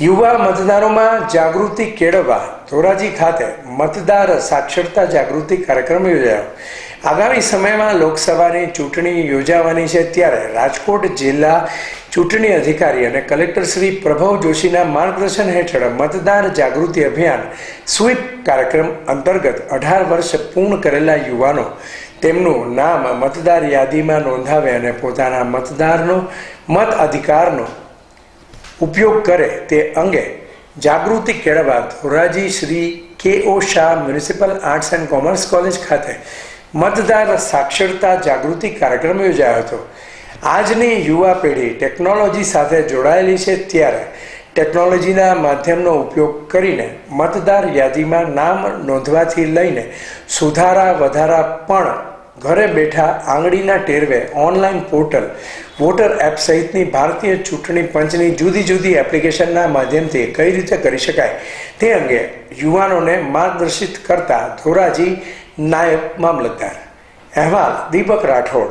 યુવા મતદારોમાં જાગૃતિ કેળવવા ધોરાજી ખાતે મતદાર સાક્ષરતા જાગૃતિ કાર્યક્રમ યોજાયો. આગામી સમયમાં લોકસભાની ચૂંટણી યોજાવાની છે, ત્યારે રાજકોટ જિલ્લા ચૂંટણી અધિકારી અને કલેક્ટર શ્રી પ્રભવ જોશીના માર્ગદર્શન હેઠળ મતદાર જાગૃતિ અભિયાન સ્વીપ કાર્યક્રમ અંતર્ગત 18 વર્ષ પૂર્ણ કરેલા યુવાનો તેમનું નામ મતદાર યાદીમાં નોંધાવે અને પોતાના મતદારનો મત અધિકારનો ઉપયોગ કરે તે અંગે જાગૃતિ કેળવવા Dhoraji Shri K O. Shah municipal arts and commerce college ખાતે મતદાર સાક્ષરતા જાગૃતિ કાર્યક્રમ યોજાયો હતો. આજની યુવા પેઢી ટેકનોલોજી સાથે જોડાયેલી છે, ત્યારે ટેકનોલોજીના માધ્યમનો ઉપયોગ કરીને મતદાર યાદીમાં નામ નોંધવાથી લઈને સુધારા વધારા પણ ઘરે બેઠા આંગળીના ટેરવે ઓનલાઈન પોર્ટલ, વોટર એપ સહિતની ભારતીય ચૂંટણી પંચની જુદી જુદી એપ્લિકેશનના માધ્યમથી કઈ રીતે કરી શકાય તે અંગે યુવાનોને માર્ગદર્શિત કરતા ધોરાજી નાયબ મામલતદાર. અહેવાલ દીપક રાઠોડ.